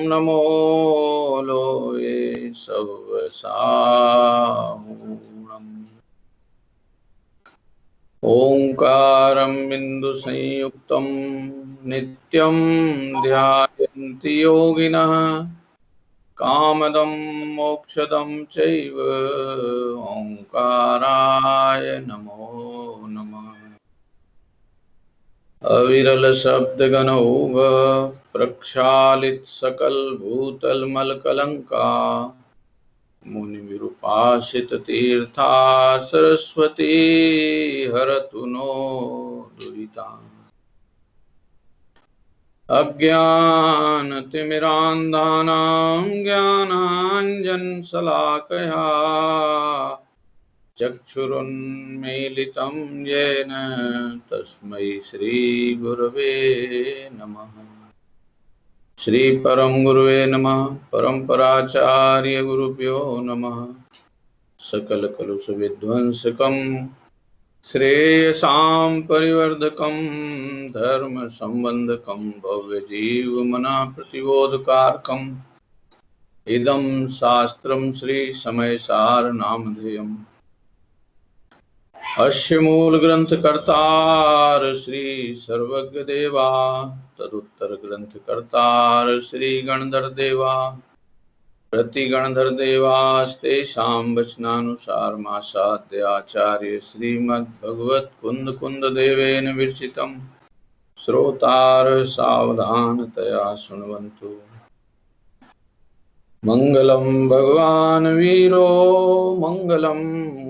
नमो लोये सवसाहूणम्। ओंकारं बिन्दुसंयुक्तं नित्यं ध्यायन्ति योगिनः। कामदं मोक्षदं चैव ओंकाराय नमो नमः। अविरल शब्द गणौघ प्रक्षालित सकल भूतल मल कलंका। मुनि विरूपाशित तीर्था सरस्वती हरतु नो दुरिता। अज्ञानतिमिरान्धानां ज्ञानाञ्जनशलाकया चक्षुरुन्मीलितं येन तस्मै श्रीगुरवे नमः। श्रीपरं गुरुवे नमः। परम्पराचार्य गुरुभ्यो नमः। सकलकलुषविध्वंसकं श्रेयसां परिवर्धकं धर्म संबंधकं भव्यजीवमनः प्रतिबोधकारकम् इदं शास्त्रं श्री समयसार नामधेयम्। अस्य मूलग्रन्थकर्तार श्री सर्वज्ञ देवा तदुत्तर ग्रंथकर्तार श्री गणधर देवा प्रतिगणधर देवास्तेषां वचनानुसार मासाद्य आचार्य श्रीमद्भगवत कुंद कुंद देवेन विरचितं श्रोतार सावधानतया शृण्वन्तु। मंगलम भगवान वीरो मंगलम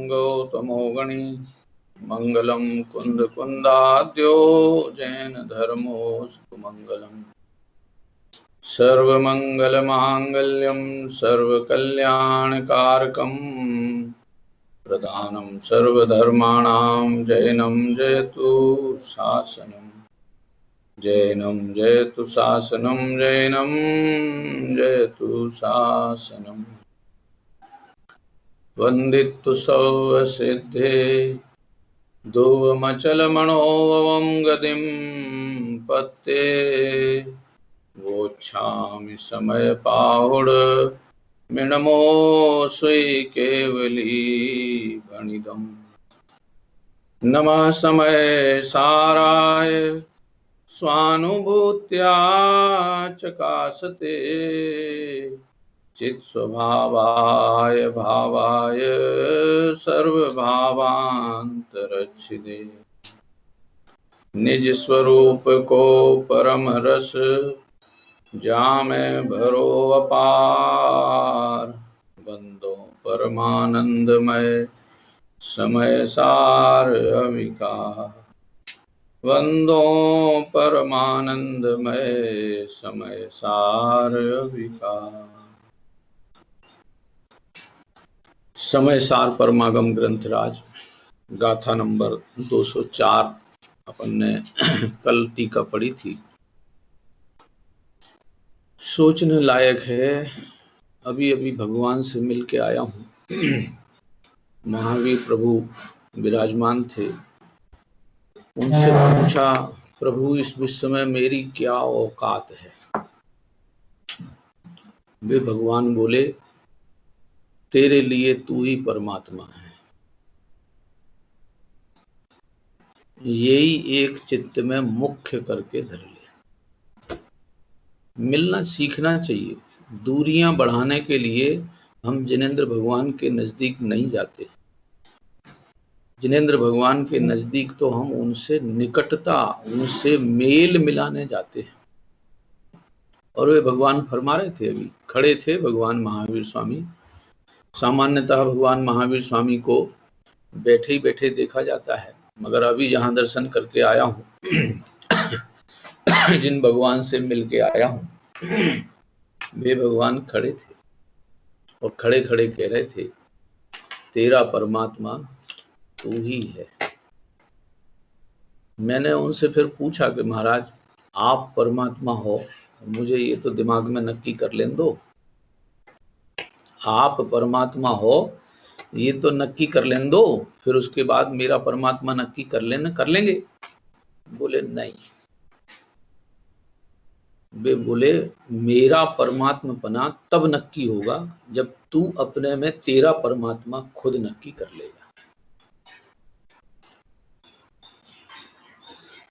गौतमो गणी मंगलम कुंद कुंदाद्यो जैन धर्मोस्तु मंगलम। सर्वमंगल मांगल्यम सर्वकल्याणकारकम प्रधानम सर्वधर्माणां जैनम जयतु शासनम। जैनम जयतु शासनम जैनम जयतु शासनम। वंदितु सर्वसिद्धे ध्रुवमचलमनोभवं गतिं पत्ते वोच्छामि समयपाहुड मिणमोऽस्वै केवली भणिदम्। नमः समय साराय स्वानुभूत्या चकासते चित्स्वभावाय भावाय सर्वभावान्तरच्छिदे। निज स्वरूप को परम रस जामे भरो अपार। बंदो परमानंदमय समय सार अविकार। वंदो परमानंदमय समय सार अविकार। समय सार परमागम ग्रंथराज गाथा नंबर 204 अपन ने कल टीका पढ़ी थी। सोचने लायक है। अभी अभी भगवान से मिल के आया हूँ। महावीर प्रभु विराजमान थे। उनसे पूछा, प्रभु इस विश्व में मेरी क्या औकात है? वे भगवान बोले, तेरे लिए तू ही परमात्मा है। यही एक चित्त में मुख्य करके धर ले। मिलना सीखना चाहिए। दूरियां बढ़ाने के लिए हम जिनेंद्र भगवान के नजदीक नहीं जाते। जिनेंद्र भगवान के नजदीक तो हम उनसे निकटता, उनसे मेल मिलाने जाते हैं। और वे भगवान फरमा रहे थे, अभी खड़े थे भगवान महावीर स्वामी। सामान्यतः भगवान महावीर स्वामी को बैठे ही बैठे देखा जाता है, मगर अभी जहां दर्शन करके आया हूँ जिन भगवान से मिल के आया हूँ, वे भगवान खड़े थे और खड़े खड़े कह रहे थे, तेरा परमात्मा तू ही है। मैंने उनसे फिर पूछा कि महाराज आप परमात्मा हो, मुझे ये तो दिमाग में नक्की कर लेने दो। आप परमात्मा हो ये तो नक्की कर लेने दो, फिर उसके बाद मेरा परमात्मा नक्की कर लेंगे। बोले नहीं, वे बोले मेरा परमात्मपना तब नक्की होगा जब तू अपने में तेरा परमात्मा खुद नक्की कर लेगा।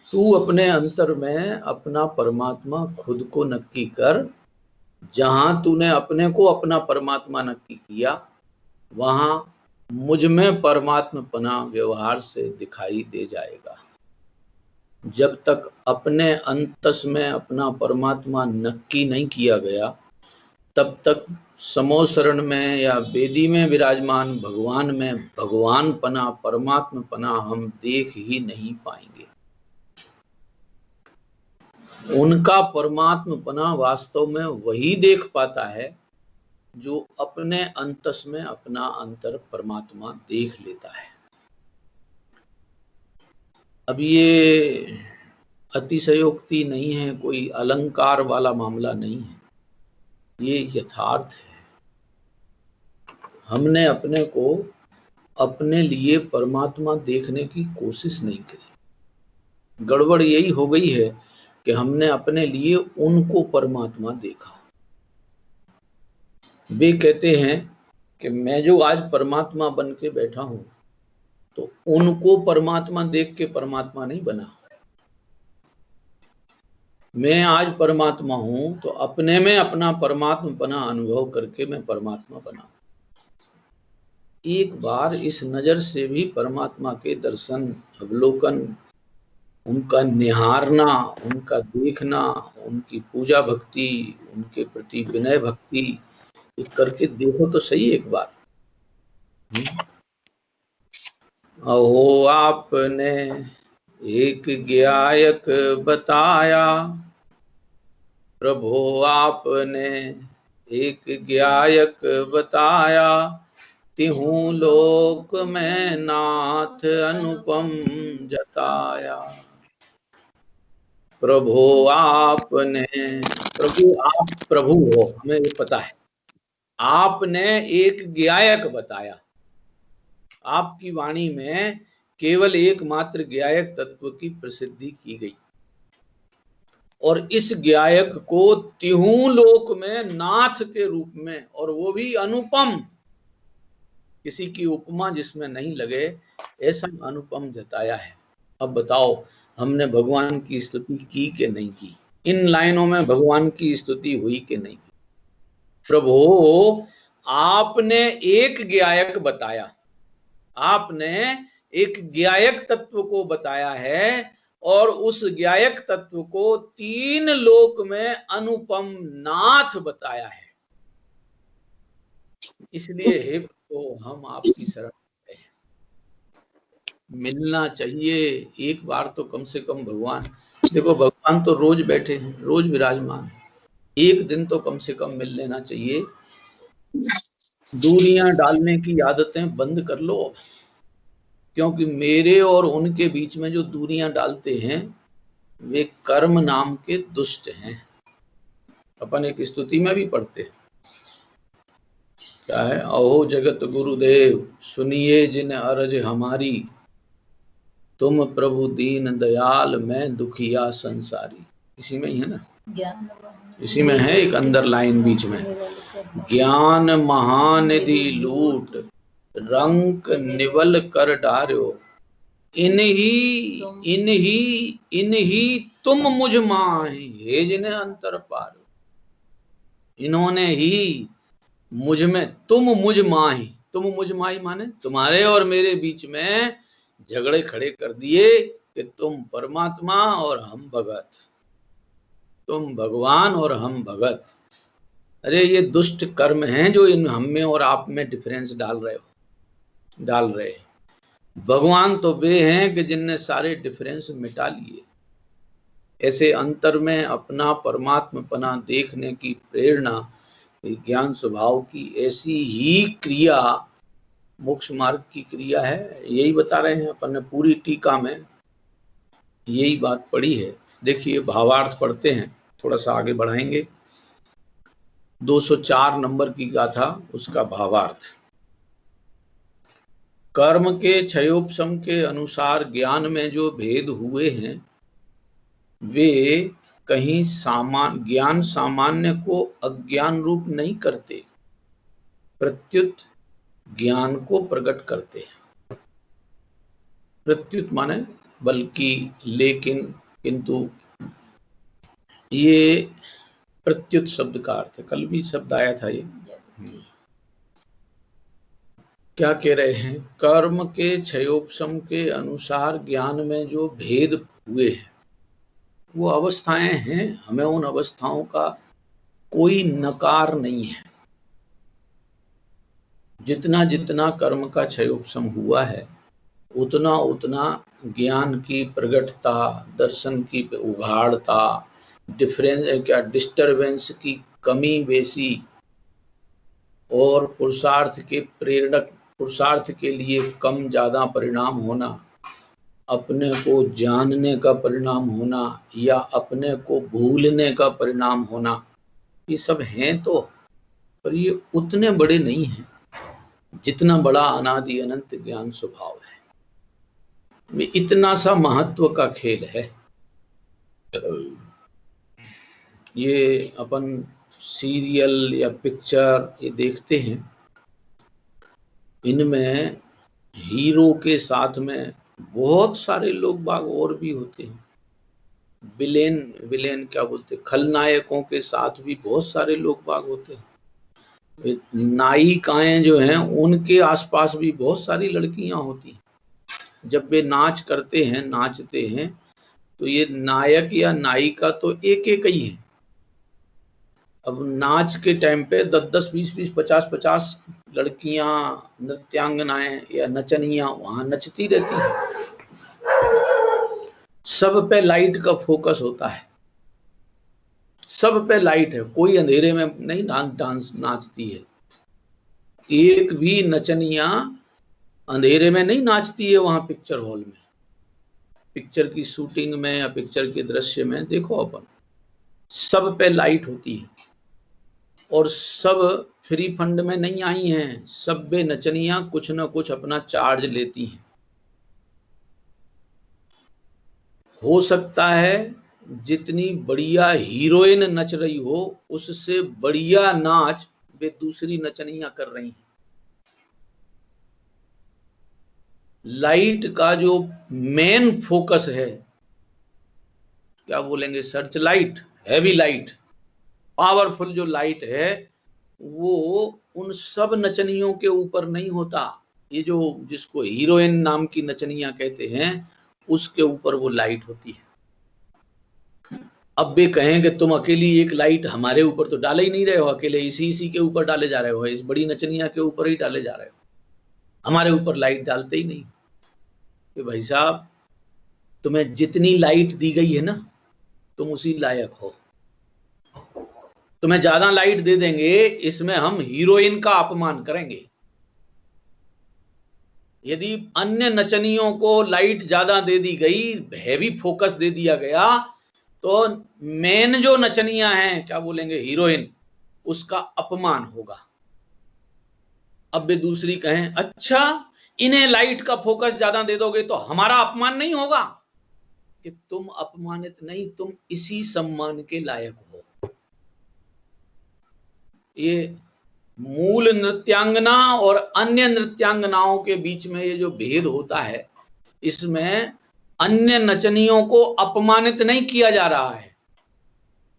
तू अपने अंतर में अपना परमात्मा खुद को नक्की कर। जहां तूने अपने को अपना परमात्मा नक्की किया, वहां मुझ में परमात्मपना व्यवहार से दिखाई दे जाएगा। जब तक अपने अंतस में अपना परमात्मा नक्की नहीं किया गया, तब तक समोसरण में या वेदी में विराजमान भगवान में भगवानपना, परमात्मपना हम देख ही नहीं पाएंगे। उनका परमात्मपना वास्तव में वही देख पाता है जो अपने अंतस में अपना अंतर परमात्मा देख लेता है। अब ये अतिशयोक्ति नहीं है, कोई अलंकार वाला मामला नहीं है, ये यथार्थ है। हमने अपने को अपने लिए परमात्मा देखने की कोशिश नहीं करी। गड़बड़ यही हो गई है कि हमने अपने लिए उनको परमात्मा देखा। वे कहते हैं कि मैं जो आज परमात्मा बन के बैठा हूं, तो उनको परमात्मा देख के परमात्मा नहीं बना। मैं आज परमात्मा हूं तो अपने में अपना परमात्मापना अनुभव करके मैं परमात्मा बना। एक बार इस नजर से भी परमात्मा के दर्शन, अवलोकन, उनका निहारना, उनका देखना, उनकी पूजा भक्ति, उनके प्रति विनय भक्ति करके देखो तो सही एक बार। अहो आपने एक गायक बताया, प्रभु आपने एक गायक बताया, तिहु लोक में नाथ अनुपम जताया। प्रभु आपने, प्रभु आप प्रभु हो, हमें ये पता है। आपने एक गायक बताया, आपकी वाणी में केवल एकमात्र गायक तत्व की प्रसिद्धि की गई, और इस गायक को तिहु लोक में नाथ के रूप में, और वो भी अनुपम, किसी की उपमा जिसमें नहीं लगे, ऐसा अनुपम जताया है। अब बताओ, हमने भगवान की स्तुति की कि नहीं की? इन लाइनों में भगवान की स्तुति हुई कि नहीं? प्रभु आपने एक गायक बताया, आपने एक गायक तत्व को बताया है, और उस गायक तत्व को तीन लोक में अनुपम नाथ बताया है। इसलिए हे प्रभु, हम आपकी शरण में हैं। मिलना चाहिए एक बार तो कम से कम भगवान। देखो, भगवान तो रोज बैठे हैं, रोज विराजमान है, एक दिन तो कम से कम मिल लेना चाहिए। दूरियां डालने की आदतें बंद कर लो, क्योंकि मेरे और उनके बीच में जो दूरियां डालते हैं वे कर्म नाम के दुष्ट हैं। अपन एक स्तुति में भी पढ़ते हैं, क्या है? अहो जगत गुरुदेव सुनिए जिन अरज हमारी, तुम प्रभु दीन दयाल मैं दुखिया संसारी। इसी में ही है ना, इसी में है एक अंडरलाइन बीच में, ज्ञान महानिधि लूट रंक निवल कर डार्यो, इन्ही तुम मुझ माहि हे जिन्हें अंतर पारो। इन्होंने ही मुझ में, तुम मुझ माहि, तुम मुझ माहि माने तुम्हारे और मेरे बीच में झगड़े खड़े कर दिए कि तुम परमात्मा और हम भगत, तुम भगवान और हम भगत। अरे ये दुष्ट कर्म हैं जो इन हम में और आप में डिफरेंस डाल रहे। भगवान तो वे हैं कि जिनने सारे डिफरेंस मिटा लिए। ऐसे अंतर में अपना परमात्मपना देखने की प्रेरणा ज्ञान स्वभाव की ऐसी ही क्रिया मोक्ष मार्ग की क्रिया है। यही बता रहे हैं अपन ने, पूरी टीका में यही बात पढ़ी है। देखिए भावार्थ पढ़ते हैं, थोड़ा सा आगे बढ़ाएंगे। 204 नंबर की गाथा, उसका भावार्थ। कर्म के क्षयोपशम के अनुसार ज्ञान में जो भेद हुए हैं वे कहीं ज्ञान सामान्य को अज्ञान रूप नहीं करते, प्रत्युत ज्ञान को प्रकट करते हैं। प्रत्युत माने बल्कि, लेकिन, किंतु, ये प्रत्युत शब्द का अर्थ है। कल भी शब्द आया था ये। क्या कह रहे हैं? कर्म के क्षयोपशम के अनुसार ज्ञान में जो भेद हुए हैं वो अवस्थाएं हैं, हमें उन अवस्थाओं का कोई नकार नहीं है। जितना जितना कर्म का क्षयोपशम हुआ है उतना उतना ज्ञान की प्रगटता, दर्शन की उघाड़ता, डिस्टरबेंस की कमी बेसी और पुरुषार्थ के लिए कम ज्यादा परिणाम होना, अपने को जानने का परिणाम होना या अपने को भूलने का परिणाम होना, ये सब हैं तो, पर ये उतने बड़े नहीं हैं जितना बड़ा अनादि अनंत ज्ञान स्वभाव है। में इतना सा महत्व का खेल है। ये अपन सीरियल या पिक्चर ये देखते हैं, इनमें हीरो के साथ में बहुत सारे लोग बाग और भी होते हैं। विलेन क्या बोलते, खलनायकों के साथ भी बहुत सारे लोग बाग होते हैं। नायिकाएं जो हैं उनके आसपास भी बहुत सारी लड़कियां होती हैं। जब वे नाच करते हैं, नाचते हैं, तो ये नायक या नायिका तो एक एक ही है। अब नाच के टाइम पे 10-10, 20-20, 50-50 लड़कियां, नृत्यांगनाएं या नचनियां वहां नचती रहती हैं। सब पे लाइट का फोकस होता है, सब पे लाइट है, कोई अंधेरे में नहीं डांस नाचती है। एक भी नचनिया अंधेरे में नहीं नाचती है वहां पिक्चर हॉल में। पिक्चर की शूटिंग में या पिक्चर के दृश्य में देखो अपन, सब पे लाइट होती है और सब फ्री फंड में नहीं आई हैं। सब बे नचनिया कुछ ना कुछ अपना चार्ज लेती हैं। हो सकता है जितनी बढ़िया हीरोइन नच रही हो उससे बढ़िया नाच वे दूसरी नचनिया कर रही हैं। लाइट का जो मेन फोकस है, क्या बोलेंगे, search light, heavy light, powerful जो लाइट है, वो उन सब नचनियों के ऊपर नहीं होता। ये जो जिसको हीरोइन नाम की नचनिया कहते हैं उसके ऊपर वो लाइट होती है। अब वे कहेंगे तुम अकेली एक लाइट हमारे ऊपर तो डाले ही नहीं रहे हो, अकेले इसी के ऊपर डाले जा रहे हो, इस बड़ी नचनिया के ऊपर ही डाले जा रहे हो, हमारे ऊपर लाइट डालते ही नहीं। कि भाई साहब, तुम्हें जितनी लाइट दी गई है ना, तुम उसी लायक हो। तुम्हें ज्यादा लाइट दे देंगे, इसमें हम हीरोइन का अपमान करेंगे। यदि अन्य नचनियों को लाइट ज्यादा दे दी गई, हैवी फोकस दे दिया गया, तो मेन जो नचनिया हैं, क्या बोलेंगे, हीरोइन, उसका अपमान होगा। अब वे दूसरी कहें अच्छा इन्हें लाइट का फोकस ज्यादा दे दोगे तो हमारा अपमान नहीं होगा? कि तुम अपमानित नहीं, तुम इसी सम्मान के लायक हो। ये मूल नृत्यांगना और अन्य नृत्यांगनाओं के बीच में ये जो भेद होता है, इसमें अन्य नचनियों को अपमानित नहीं किया जा रहा है,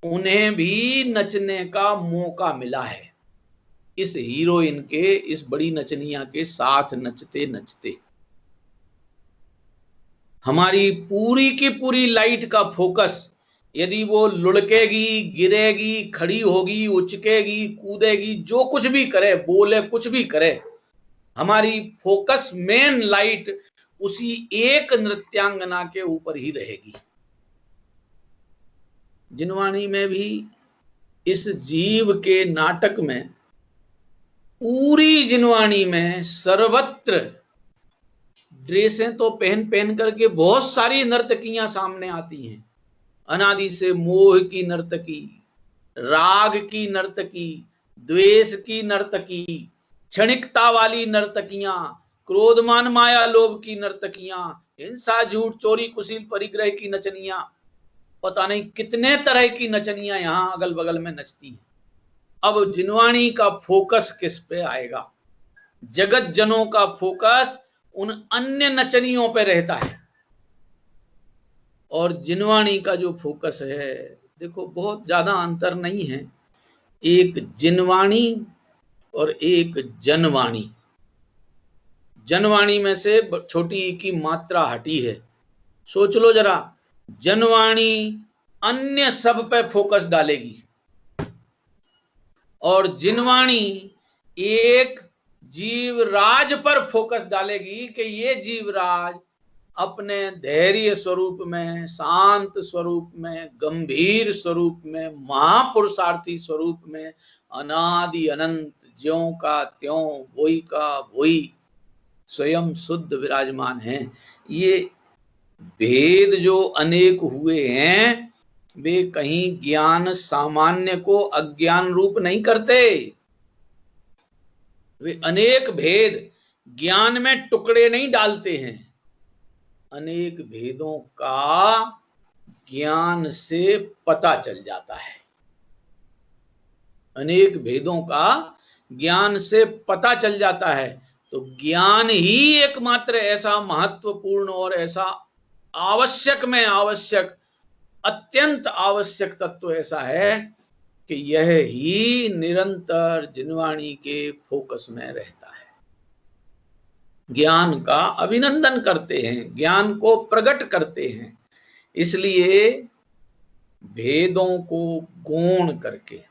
उन्हें भी नचने का मौका मिला है इस हीरोइन के, इस बड़ी नचनिया के साथ नचते नचते। हमारी पूरी की पूरी लाइट का फोकस, यदि वो लुढ़केगी, गिरेगी, खड़ी होगी, उचकेगी, कूदेगी, जो कुछ भी करे, बोले कुछ भी करे, हमारी फोकस मेन लाइट उसी एक नृत्यांगना के ऊपर ही रहेगी। जिनवाणी में भी इस जीव के नाटक में, पूरी जिनवाणी में सर्वत्र ड्रेसें तो पहन पहन करके बहुत सारी नर्तकियां सामने आती हैं। अनादि से मोह की नर्तकी, राग की नर्तकी, द्वेष की नर्तकी, क्षणिकता वाली नर्तकियां, क्रोधमान माया लोभ की नर्तकियां, हिंसा झूठ चोरी कुशील परिग्रह की नचनियां, पता नहीं कितने तरह की नचनियां यहां अगल बगल में नचती हैं। अब जिनवाणी का फोकस किस पे आएगा? जगत जनों का फोकस उन अन्य नचनियों पे रहता है, और जिनवाणी का जो फोकस है, देखो बहुत ज्यादा अंतर नहीं है, एक जिनवाणी और एक जनवाणी। जनवाणी में से छोटी ई की मात्रा हटी है। सोच लो जरा, जनवाणी अन्य सब पे फोकस डालेगी, और जिनवाणी एक जीवराज पर फोकस डालेगी कि ये जीवराज अपने धैर्य स्वरूप में, शांत स्वरूप में, गंभीर स्वरूप में, महापुरुषार्थी स्वरूप में, अनादि अनंत ज्यों का त्यों, वही का वही स्वयं शुद्ध विराजमान है। ये भेद जो अनेक हुए हैं, वे कहीं ज्ञान सामान्य को अज्ञान रूप नहीं करते। वे अनेक भेद ज्ञान में टुकड़े नहीं डालते हैं, अनेक भेदों का ज्ञान से पता चल जाता है। अनेक भेदों का ज्ञान से पता चल जाता है। तो ज्ञान ही एकमात्र ऐसा महत्वपूर्ण और ऐसा आवश्यक में आवश्यक, अत्यंत आवश्यक तत्व ऐसा है कि यह ही निरंतर जिनवाणी के फोकस में रहता है। ज्ञान का अभिनंदन करते हैं, ज्ञान को प्रकट करते हैं। इसलिए भेदों को गौण करके,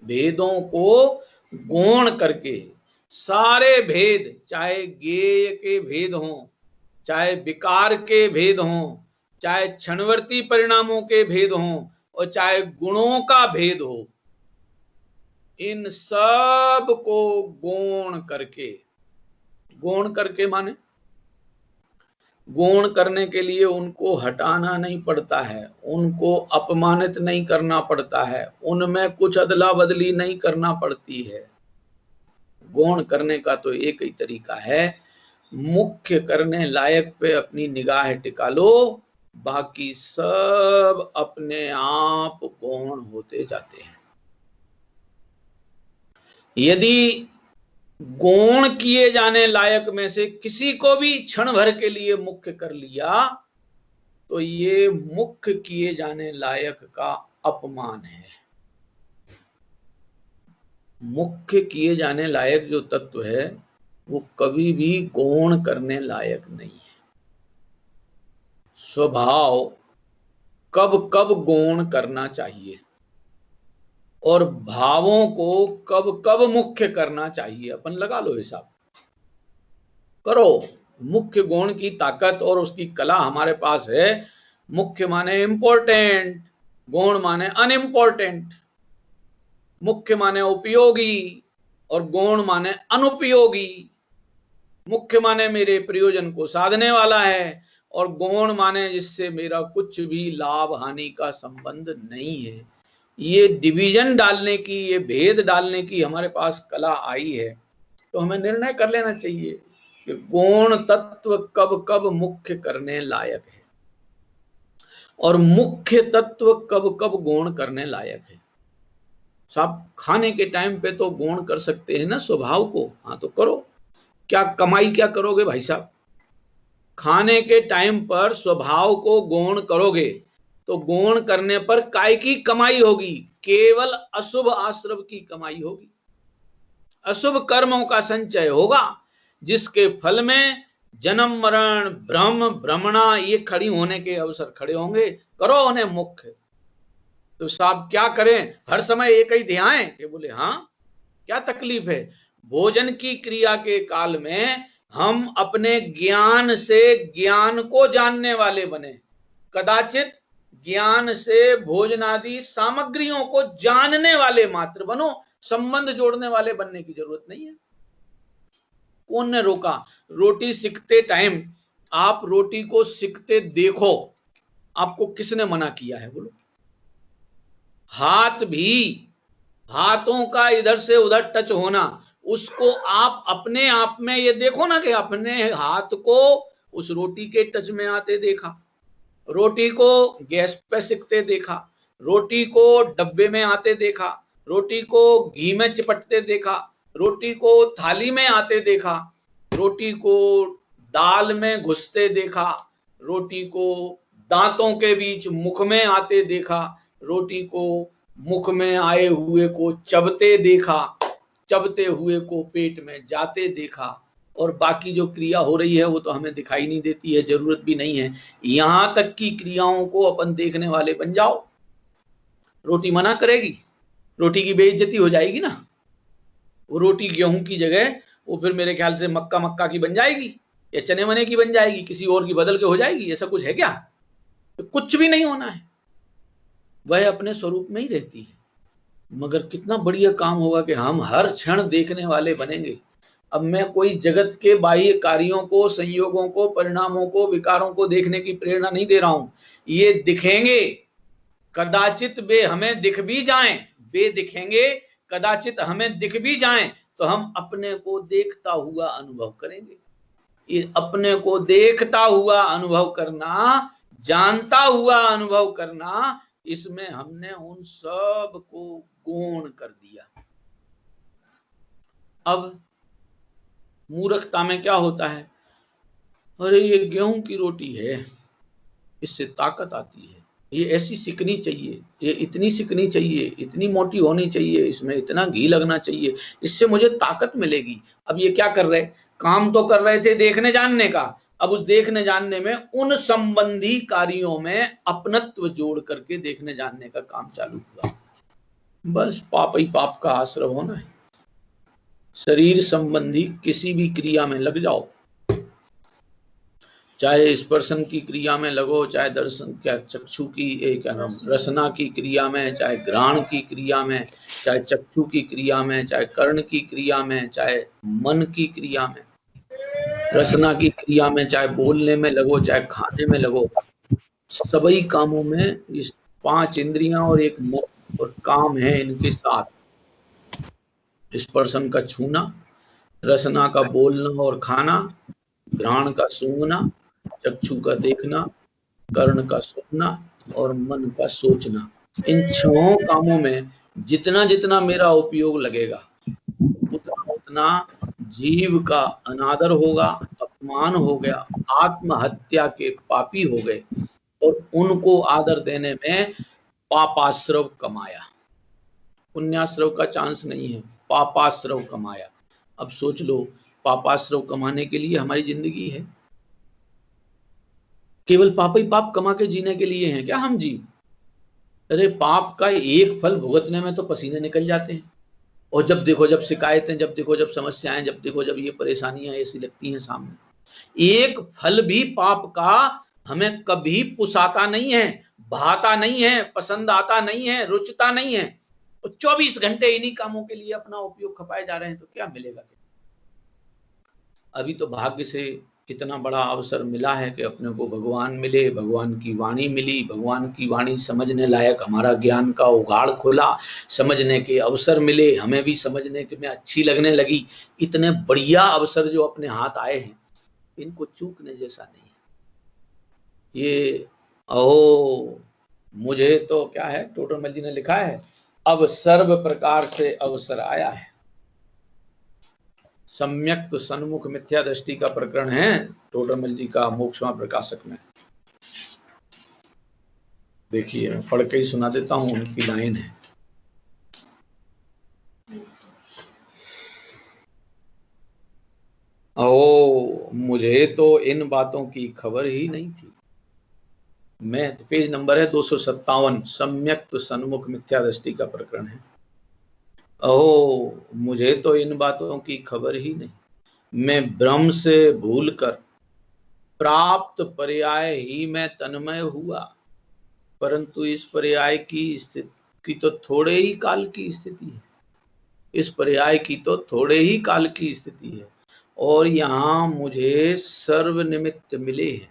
भेदों को गौण करके, सारे भेद, चाहे ज्ञेय के भेद हों, चाहे विकार के भेद हों, चाहे क्षणवर्ती परिणामों के भेद हों, और चाहे गुणों का भेद हो, इन सब को गौण करके, गौण करके माने गौण करने के लिए उनको हटाना नहीं पड़ता है, उनको अपमानित नहीं करना पड़ता है, उनमें कुछ अदला बदली नहीं करना पड़ती है। गौण करने का तो एक ही तरीका है, मुख्य करने लायक पे अपनी निगाह टिका लो, बाकी सब अपने आप गौण होते जाते हैं। यदि गौण किए जाने लायक में से किसी को भी क्षण भर के लिए मुख्य कर लिया, तो ये मुख्य किए जाने लायक का अपमान है। मुख्य किए जाने लायक जो तत्व है, वो कभी भी गौण करने लायक नहीं है। स्वभाव कब कब गौण करना चाहिए और भावों को कब कब मुख्य करना चाहिए, अपन लगा लो हिसाब, करो। मुख्य गुण की ताकत और उसकी कला हमारे पास है। मुख्य माने इंपॉर्टेंट, गौण माने अनइम्पोर्टेंट। मुख्य माने उपयोगी और गौण माने अनुपयोगी। मुख्य माने मेरे प्रयोजन को साधने वाला है, और गौण माने जिससे मेरा कुछ भी लाभ हानि का संबंध नहीं है। ये डिवीजन डालने की, ये भेद डालने की हमारे पास कला आई है। तो हमें निर्णय कर लेना चाहिए कि गौण तत्व कब कब मुख्य करने लायक है और मुख्य तत्व कब कब गौण करने लायक है। साहब खाने के टाइम पे तो गौण कर सकते हैं ना स्वभाव को, हाँ तो करो। क्या कमाई क्या करोगे भाई साहब? खाने के टाइम पर स्वभाव को गौण करोगे तो गौण करने पर काय की कमाई होगी? केवल अशुभ आश्रव की कमाई होगी, अशुभ कर्मों का संचय होगा, जिसके फल में जन्म मरण भ्रम भ्रमणा ये खड़ी होने के अवसर खड़े होंगे। करो उन्हें मुख्य। तो साहब क्या करें? हर समय एक ही ध्यान कि बोले हाँ क्या तकलीफ है? भोजन की क्रिया के काल में हम अपने ज्ञान से ज्ञान को जानने वाले बने, कदाचित ज्ञान से भोजनादि सामग्रियों को जानने वाले मात्र बनो, संबंध जोड़ने वाले बनने की जरूरत नहीं है। कौन ने रोका? रोटी सिकते टाइम आप रोटी को सिकते देखो, आपको किसने मना किया है? बोलो। हाथ भी, हाथों का इधर से उधर टच होना, उसको आप अपने आप में ये देखो ना कि अपने हाथ को उस रोटी के टच में आते देखा, रोटी को गैस पे सिकते देखा, रोटी को डब्बे में आते देखा, रोटी को घी में चिपटते देखा, रोटी को थाली में आते देखा, रोटी को दाल में घुसते देखा, रोटी को दांतों के बीच मुख में आते देखा, रोटी को मुख में आए हुए को चबते देखा, चबते हुए को पेट में जाते देखा, और बाकी जो क्रिया हो रही है वो तो हमें दिखाई नहीं देती है, जरूरत भी नहीं है। यहां तक की क्रियाओं को अपन देखने वाले बन जाओ। रोटी मना करेगी, रोटी की बेइज्जती हो जाएगी ना। वो रोटी गेहूं की जगह वो फिर मेरे ख्याल से मक्का मक्का की बन जाएगी या चने मने की बन जाएगी, किसी और की बदल के हो जाएगी। ऐसा कुछ है क्या? तो कुछ भी नहीं होना है, वह अपने स्वरूप में ही रहती है। मगर कितना बढ़िया काम होगा कि हम हर क्षण देखने वाले बनेंगे। अब मैं कोई जगत के बाह्य कार्यों को, संयोगों को, परिणामों को, विकारों को देखने की प्रेरणा नहीं दे रहा हूं। ये दिखेंगे, कदाचित वे हमें दिख भी जाएं, वे दिखेंगे, कदाचित हमें दिख भी जाएं, तो हम अपने को देखता हुआ अनुभव करेंगे। ये अपने को देखता हुआ अनुभव करना, जानता हुआ अनुभव करना, इसमें हमने उन सब को गौण कर दिया। अब मूर्खता में क्या होता है, अरे ये गेहूं की रोटी है, इससे ताकत आती है, ये ऐसी सिकनी चाहिए, ये इतनी सिकनी चाहिए, इतनी मोटी होनी चाहिए, इसमें इतना घी लगना चाहिए, इससे मुझे ताकत मिलेगी। अब ये क्या कर रहे, काम तो कर रहे थे देखने जानने का, अब उस देखने जानने में उन संबंधी कार्यों में अपनत्व जोड़ करके देखने जानने का काम चालू हुआ। बस पाप ही पाप का आश्रय होना है। शरीर संबंधी किसी भी क्रिया में लग जाओ, चाहे स्पर्शन की क्रिया में लगो, चाहे दर्शन क्या चक्षु की क्या नाम रसना की क्रिया में, चाहे घ्राण की क्रिया में, चाहे चक्षु की क्रिया में, चाहे कर्ण की क्रिया में, चाहे मन की क्रिया में, रसना की क्रिया में, चाहे बोलने में लगो, चाहे खाने में लगो, सभी कामों में इस 5 इंद्रियां और एक मन और काम है इनके साथ। स्पर्शन का छूना, रसना का बोलना और खाना, घ्राण का सूंघना, चक्षु का देखना, कर्ण का सुनना और मन का सोचना। इन 6 कामों में जितना जितना मेरा उपयोग लगेगा, उतना उतना जीव का अनादर होगा, अपमान हो गया, आत्महत्या के पापी हो गए, और उनको आदर देने में पापाश्रव कमाया, पुण्याश्रव का चांस नहीं है, पापाश्रव कमाया। अब सोच लो, पापाश्रव कमाने के लिए हमारी जिंदगी है? केवल पाप ही पाप कमा के जीने के लिए हैं क्या हम जी? अरे पाप का एक फल भुगतने में तो पसीने निकल जाते हैं, और जब देखो जब शिकायतें, जब देखो जब समस्याएं, जब देखो जब ये परेशानियां ऐसी लगती हैं सामने, एक फल भी पाप का हमें कभी पुसाता नहीं है, भाता नहीं है, पसंद आता नहीं है, रुचता नहीं है। तो 24 घंटे इन्हीं कामों के लिए अपना उपयोग खपाए जा रहे हैं, तो क्या मिलेगा? अभी तो भाग्य से इतना बड़ा अवसर मिला है कि अपने को भगवान मिले, भगवान की वाणी मिली, भगवान की वाणी समझने लायक हमारा ज्ञान का उगाड़ खुला, समझने के अवसर मिले, हमें भी समझने के में अच्छी लगने लगी। इतने बढ़िया अवसर जो अपने हाथ आए हैं, इनको चूकने जैसा नहीं है। ये अहो मुझे तो क्या है, टोटरमल जी ने लिखा है, अब सर्व प्रकार से अवसर आया है। सम्यक तो सन्मुख मिथ्या दृष्टि का प्रकरण है टोडरमल जी का मोक्षमा प्रकाशक में। देखिए मैं पढ़ के ही सुना देता हूं, उनकी लाइन है, ओ मुझे तो इन बातों की खबर ही नहीं थी। मैं पेज नंबर है 257, सम्यक तो सन्मुख मिथ्या दृष्टि का प्रकरण है। ओ मुझे तो इन बातों की खबर ही नहीं, मैं भ्रम से भूलकर प्राप्त पर्याय ही में तन्मय हुआ, परंतु इस पर्याय की स्थिति की तो थोड़े ही काल की स्थिति है, इस पर्याय की तो थोड़े ही काल की स्थिति है, और यहाँ मुझे सर्व निमित्त मिले हैं,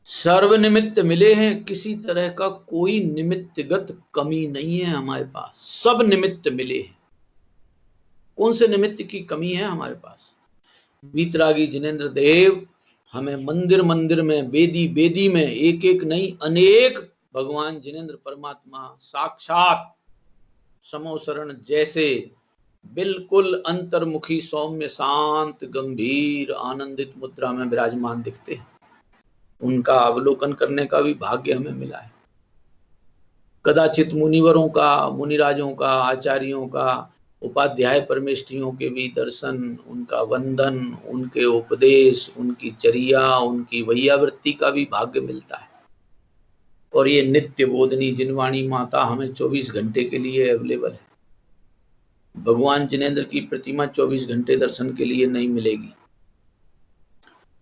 सर्व निमित्त मिले हैं, किसी तरह का कोई निमित्तगत कमी नहीं है हमारे पास, सब निमित्त मिले हैं। कौन से निमित्त की कमी है हमारे पास? वीतरागी जिनेन्द्र देव हमें मंदिर मंदिर में, बेदी बेदी में, एक एक नहीं अनेक भगवान जिनेंद्र परमात्मा साक्षात समोसरण जैसे बिल्कुल अंतर्मुखी सौम्य शांत गंभीर आनंदित मुद्रा में विराजमान दिखते हैं। उनका अवलोकन करने का भी भाग्य हमें मिला है। कदाचित मुनिवरों का, मुनिराजों का, आचार्यों का, उपाध्याय परमेष्ठियों के भी दर्शन, उनका वंदन, उनके उपदेश, उनकी चर्या, उनकी वैयावृत्ति का भी भाग्य मिलता है। और ये नित्य बोधनी जिनवाणी माता हमें 24 घंटे के लिए अवेलेबल है। भगवान जिनेंद्र की प्रतिमा 24 घंटे दर्शन के लिए नहीं मिलेगी।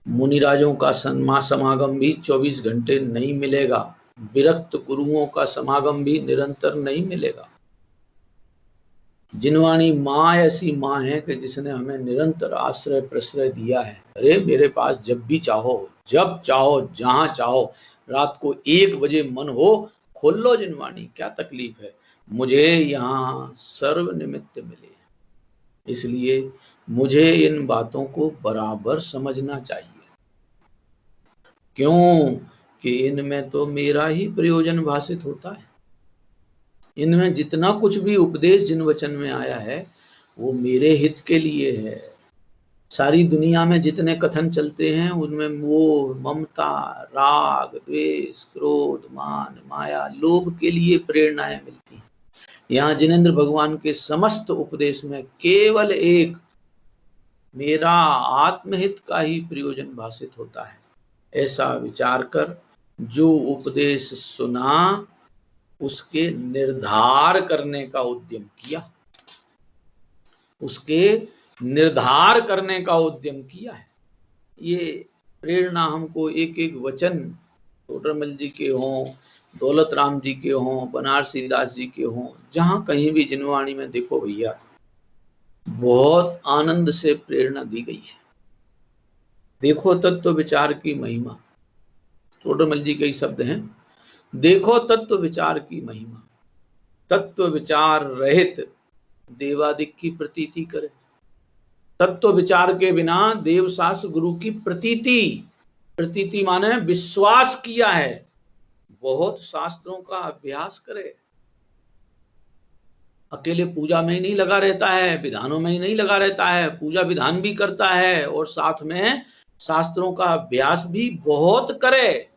मुनिराजों का समागम भी 24 घंटे नहीं मिलेगा। विरक्त गुरुओं का समागम भी निरंतर नहीं मिलेगा। जिनवाणी माँ ऐसी माँ है कि जिसने हमें निरंतर आश्रय प्रश्रय दिया है। अरे मेरे पास जब भी चाहो, जब चाहो, जहां चाहो, रात को 1 बजे मन हो खोल लो जिनवाणी, क्या तकलीफ है। मुझे यहाँ सर्व निमित्त मिले, इसलिए मुझे इन बातों को बराबर समझना चाहिए। क्यों कि इनमें तो मेरा ही प्रयोजन भाषित होता है। इनमें जितना कुछ भी उपदेश जिन वचन में आया है वो मेरे हित के लिए है। सारी दुनिया में जितने कथन चलते हैं उनमें मोह, ममता, राग, द्वेष, क्रोध, मान, माया, लोभ के लिए प्रेरणाएं मिलती हैं। यहाँ जिनेंद्र भगवान के समस्त उपदेश में केवल एक मेरा आत्महित का ही प्रयोजन भाषित होता है। ऐसा विचार कर जो उपदेश सुना उसके निर्धार करने का उद्यम किया, उसके निर्धार करने का उद्यम किया है। ये प्रेरणा हमको एक एक वचन टोडरमल जी के हों, दौलत राम जी के हों, बनारसी दास जी के हों, जहां कहीं भी जिनवाणी में देखो भैया बहुत आनंद से प्रेरणा दी गई है। देखो तत्व विचार की महिमा, टोडरमल जी के ही शब्द हैं। देखो तत्व विचार की महिमा, तत्व विचार रहित देवादिक की प्रतीति करे। तत्व विचार के बिना देव शास्त्र गुरु की प्रतीति, प्रतीति माने विश्वास किया है, बहुत शास्त्रों का अभ्यास करे। अकेले पूजा में ही नहीं लगा रहता है, विधानों में ही नहीं लगा रहता है, पूजा विधान भी करता है और साथ में शास्त्रों का अभ्यास भी बहुत करे।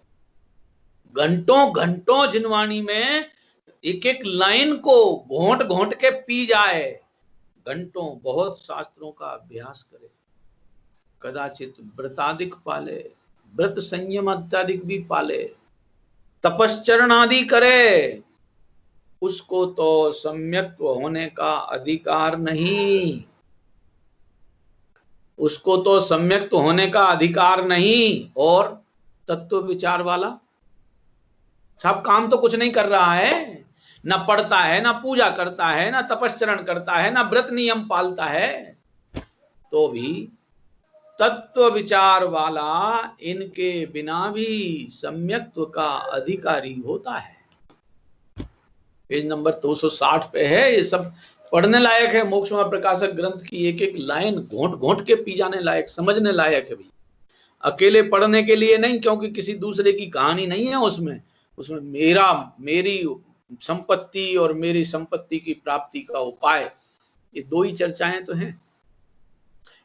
घंटों घंटों जिनवाणी में एक एक लाइन को घोंट घोंट के पी जाए, घंटों बहुत शास्त्रों का अभ्यास करे। कदाचित व्रतादिक पाले, व्रत संयम इत्यादिक भी पाले, तपश्चरण आदि करे, उसको तो सम्यक्त्व होने का अधिकार नहीं, उसको तो सम्यक्त्व होने का अधिकार नहीं। और तत्व विचार वाला सब काम तो कुछ नहीं कर रहा है, ना पढ़ता है, ना पूजा करता है, ना तपश्चरण करता है, ना व्रत नियम पालता है, तो भी तत्व विचार वाला इनके बिना भी सम्यक्त्व का अधिकारी होता है। पेज नंबर 260 पे है। ये सब पढ़ने लायक है। मोक्षमार्ग प्रकाशक ग्रंथ की एक एक लाइन घोंट घोंट के पी जाने लायक, समझने लायक है। भी अकेले पढ़ने के लिए नहीं, क्योंकि किसी दूसरे की कहानी नहीं है उसमें। उसमें मेरी संपत्ति और मेरी संपत्ति की प्राप्ति का उपाय, ये दो ही चर्चाएं तो हैं।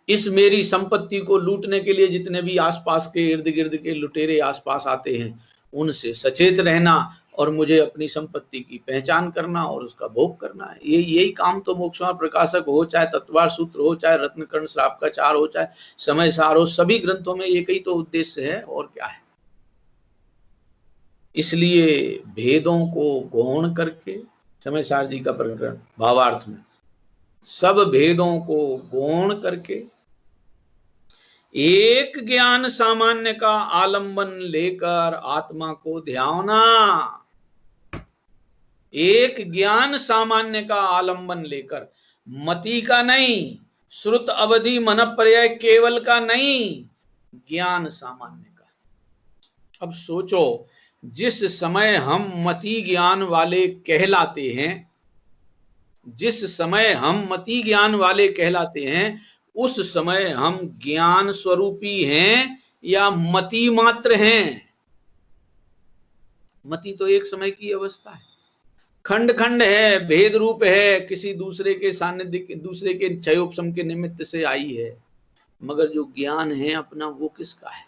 इस मेरी संपत्ति को लूटने के लिए जितने भी आसपास के इर्द गिर्द के लुटेरे आसपास आते हैं, उनसे सचेत रहना और मुझे अपनी संपत्ति की पहचान करना और उसका भोग करना है। यही काम तो मोक्षमार्ग प्रकाशक हो, चाहे तत्वार सूत्र हो, चाहे रत्नकर्ण श्राप का चार हो, चाहे समय सार हो, सभी ग्रंथों में एक ही तो उद्देश्य है। और क्या है? इसलिए भेदों को गौण करके, समय सार जी का प्रकरण भावार्थ में, सब भेदों को गौण करके एक ज्ञान सामान्य का आलंबन लेकर आत्मा को ध्याना, एक ज्ञान सामान्य का आलंबन लेकर, मति का नहीं, श्रुत अवधि मन पर्याय केवल का नहीं, ज्ञान सामान्य का। अब सोचो, जिस समय हम मति ज्ञान वाले कहलाते हैं, जिस समय हम मति ज्ञान वाले कहलाते हैं, उस समय हम ज्ञान स्वरूपी हैं या मति मात्र हैं। मति तो एक समय की अवस्था है, खंड खंड है, भेद रूप है, किसी दूसरे के सानिध्य के, दूसरे के क्षयोपशम के निमित्त से आई है, मगर जो ज्ञान है अपना वो किसका है?